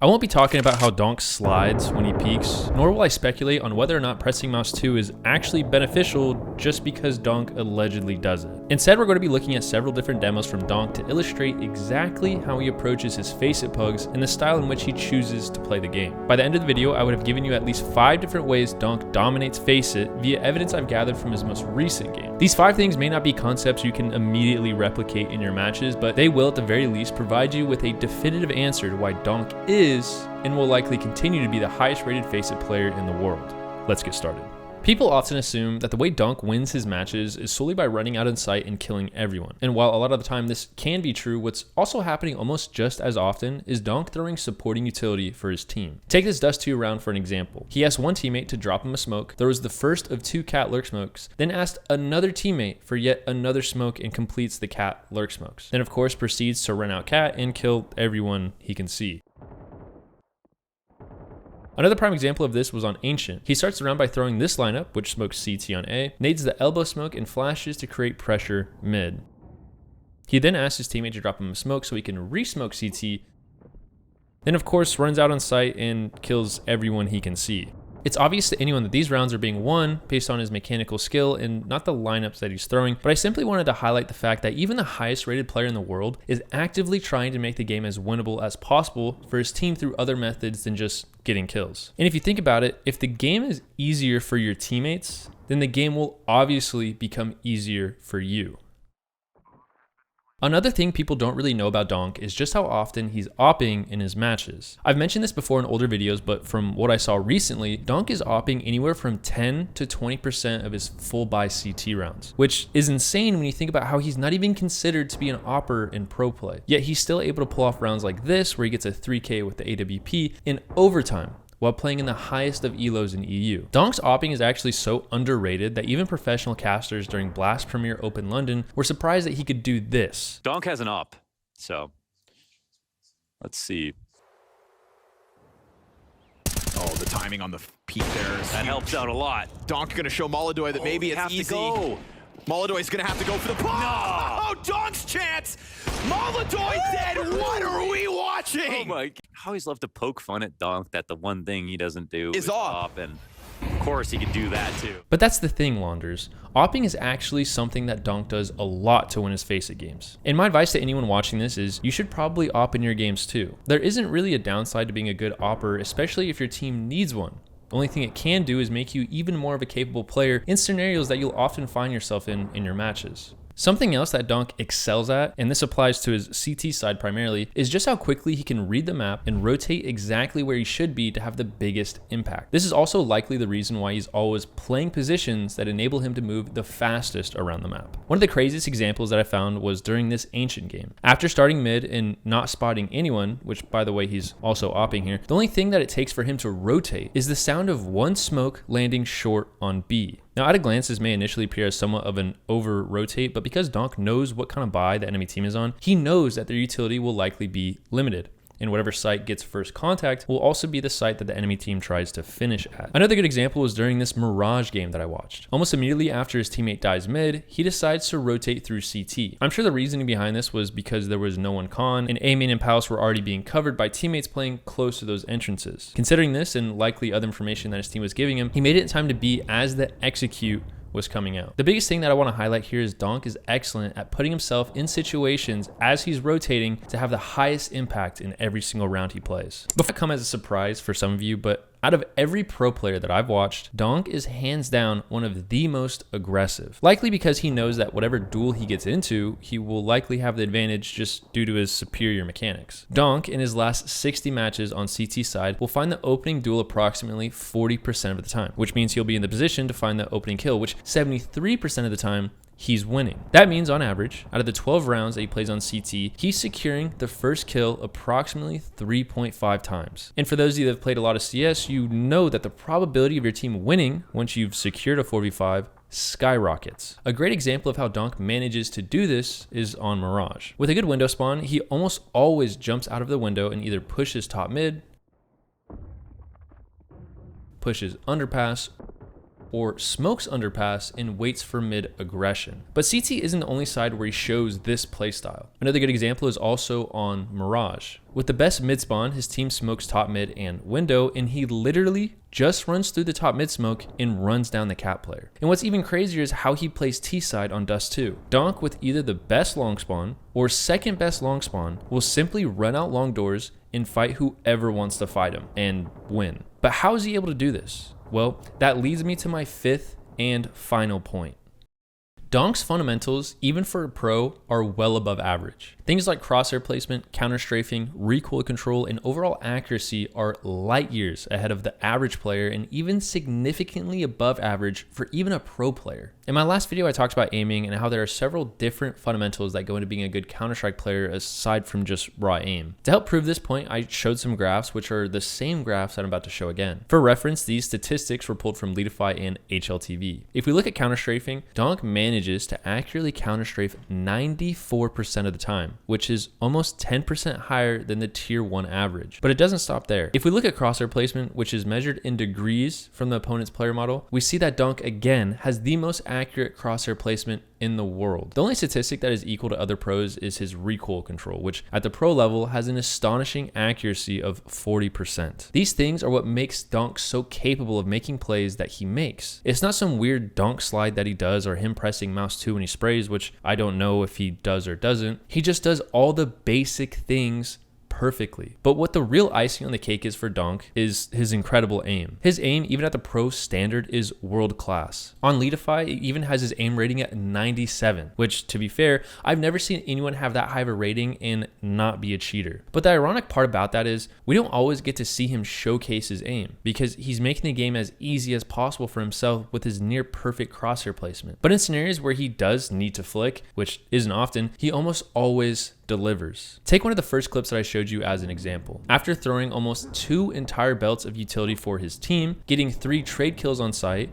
I won't be talking about how Donk slides when he peeks, nor will I speculate on whether or not pressing mouse 2 is actually beneficial just because Donk allegedly does it. Instead, we're going to be looking at several different demos from Donk to illustrate exactly how he approaches his face-it pugs and the style in which he chooses to play the game. By the end of the video, I would have given you at least 5 different ways Donk dominates face-it via evidence I've gathered from his most recent game. These 5 things may not be concepts you can immediately replicate in your matches, but they will at the very least provide you with a definitive answer to why Donk is and will likely continue to be the highest rated face-it player in the world. Let's get started. People often assume that the way Donk wins his matches is solely by running out in sight and killing everyone. And while a lot of the time this can be true, what's also happening almost just as often is Donk throwing supporting utility for his team. Take this Dust 2 round for an example. He asked one teammate to drop him a smoke, throws the first of 2 cat lurk smokes, then asked another teammate for yet another smoke and completes the cat lurk smokes. Then of course proceeds to run out cat and kill everyone he can see. Another prime example of this was on Ancient. He starts the round by throwing this lineup, which smokes CT on A, nades the elbow smoke, and flashes to create pressure mid. He then asks his teammate to drop him a smoke so he can re-smoke CT, then of course runs out on site and kills everyone he can see. It's obvious to anyone that these rounds are being won based on his mechanical skill and not the lineups that he's throwing, but I simply wanted to highlight the fact that even the highest rated player in the world is actively trying to make the game as winnable as possible for his team through other methods than just getting kills. And if you think about it, if the game is easier for your teammates, then the game will obviously become easier for you. Another thing people don't really know about Donk is just how often he's opping in his matches. I've mentioned this before in older videos, but from what I saw recently, Donk is opping anywhere from 10 to 20% of his full buy CT rounds, which is insane when you think about how he's not even considered to be an opper in pro play. Yet he's still able to pull off rounds like this where he gets a 3K with the AWP in overtime, while playing in the highest of elos in EU. Donk's opping is actually so underrated that even professional casters during Blast Premier Open London were surprised that he could do this. Donk has an op, so let's see. Oh, the timing on the peak there is That helps out a lot. Donk gonna show Molodoy that maybe it's easy. Molodoy's gonna have to go for the pop. No! Oh, Donk's chance! Molodoy dead! What are we watching? Oh my! I always love to poke fun at Donk that the one thing he doesn't do is op, and of course he can do that too. But that's the thing, Launders. Opping is actually something that Donk does a lot to win his face-it games. And my advice to anyone watching this is you should probably op in your games too. There isn't really a downside to being a good opper, especially if your team needs one. The only thing it can do is make you even more of a capable player in scenarios that you'll often find yourself in your matches. Something else that Donk excels at, and this applies to his CT side primarily, is just how quickly he can read the map and rotate exactly where he should be to have the biggest impact. This is also likely the reason why he's always playing positions that enable him to move the fastest around the map. One of the craziest examples that I found was during this Ancient game. After starting mid and not spotting anyone, which by the way he's also opping here, the only thing that it takes for him to rotate is the sound of one smoke landing short on B. Now at a glance this may initially appear as somewhat of an over rotate, but because Donk knows what kind of buy the enemy team is on, he knows that their utility will likely be limited. And whatever site gets first contact will also be the site that the enemy team tries to finish at. Another good example was during this Mirage game that I watched. Almost immediately after his teammate dies mid, he decides to rotate through CT. I'm sure the reasoning behind this was because there was no one con, and A main and Palace were already being covered by teammates playing close to those entrances. Considering this and likely other information that his team was giving him, he made it in time to B as the execute was coming out. The biggest thing that I want to highlight here is Donk is excellent at putting himself in situations as he's rotating to have the highest impact in every single round he plays. Before it come as a surprise for some of you, but out of every pro player that I've watched, Donk is hands down one of the most aggressive. Likely because he knows that whatever duel he gets into, he will likely have the advantage just due to his superior mechanics. Donk, in his last 60 matches on CT side, will find the opening duel approximately 40% of the time, which means he'll be in the position to find the opening kill, which 73% of the time he's winning. That means on average, out of the 12 rounds that he plays on CT, he's securing the first kill approximately 3.5 times. And for those of you that have played a lot of CS, you know that the probability of your team winning once you've secured a 4v5 skyrockets. A great example of how Donk manages to do this is on Mirage. With a good window spawn, he almost always jumps out of the window and either pushes top mid, pushes underpass, or smokes underpass and waits for mid aggression. But CT isn't the only side where he shows this playstyle. Another good example is also on Mirage. With the best mid spawn, his team smokes top mid and window, and he literally just runs through the top mid smoke and runs down the cat player. And what's even crazier is how he plays T side on Dust 2. Donk with either the best long spawn or second best long spawn will simply run out long doors and fight whoever wants to fight him and win. But how is he able to do this? Well, that leads me to my fifth and final point. Donk's fundamentals, even for a pro, are well above average. Things like crosshair placement, counter strafing, recoil control, and overall accuracy are light years ahead of the average player and even significantly above average for even a pro player. In my last video, I talked about aiming and how there are several different fundamentals that go into being a good Counter-Strike player aside from just raw aim. To help prove this point, I showed some graphs, which are the same graphs that I'm about to show again. For reference, these statistics were pulled from Leadify and HLTV. If we look at counter strafing, Donk manages to accurately counter strafe 94% of the time, which is almost 10% higher than the tier 1 average. But it doesn't stop there. If we look at crosshair placement, which is measured in degrees from the opponent's player model, we see that Donk again has the most accurate crosshair placement in the world. The only statistic that is equal to other pros is his recoil control, which at the pro level has an astonishing accuracy of 40%. These things are what makes Donk so capable of making plays that he makes. It's not some weird donk slide that he does or him pressing mouse 2 when he sprays, which I don't know if he does or doesn't. He just does all the basic things perfectly. But what the real icing on the cake is for Donk is his incredible aim. His aim, even at the pro standard, is world class. On Leadify, it even has his aim rating at 97, which, to be fair, I've never seen anyone have that high of a rating and not be a cheater. But the ironic part about that is we don't always get to see him showcase his aim because he's making the game as easy as possible for himself with his near perfect crosshair placement. But in scenarios where he does need to flick, which isn't often, he almost always delivers. Take one of the first clips that I showed you as an example. After throwing almost 2 entire belts of utility for his team, getting 3 trade kills on site,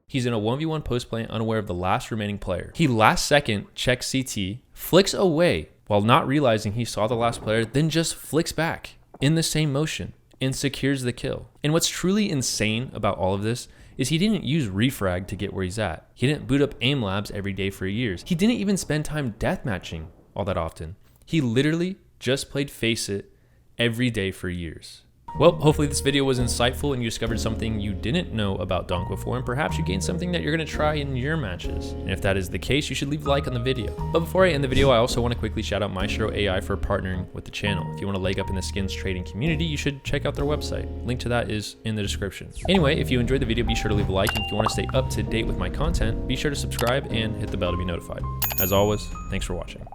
he's in a 1v1 post play unaware of the last remaining player. He last second checks CT, flicks away while not realizing he saw the last player, then just flicks back in the same motion and secures the kill. And what's truly insane about all of this is he didn't use refrag to get where he's at. He didn't boot up aim labs every day for years. He didn't even spend time deathmatching all that often. He literally just played Faceit every day for years. Well, hopefully this video was insightful and you discovered something you didn't know about Donk before, and perhaps you gained something that you're going to try in your matches. And if that is the case, you should leave a like on the video. But before I end the video, I also want to quickly shout out Maestro AI for partnering with the channel. If you want to leg up in the skins trading community, you should check out their website. Link to that is in the description. Anyway, if you enjoyed the video, be sure to leave a like, and if you want to stay up to date with my content, be sure to subscribe and hit the bell to be notified. As always, thanks for watching.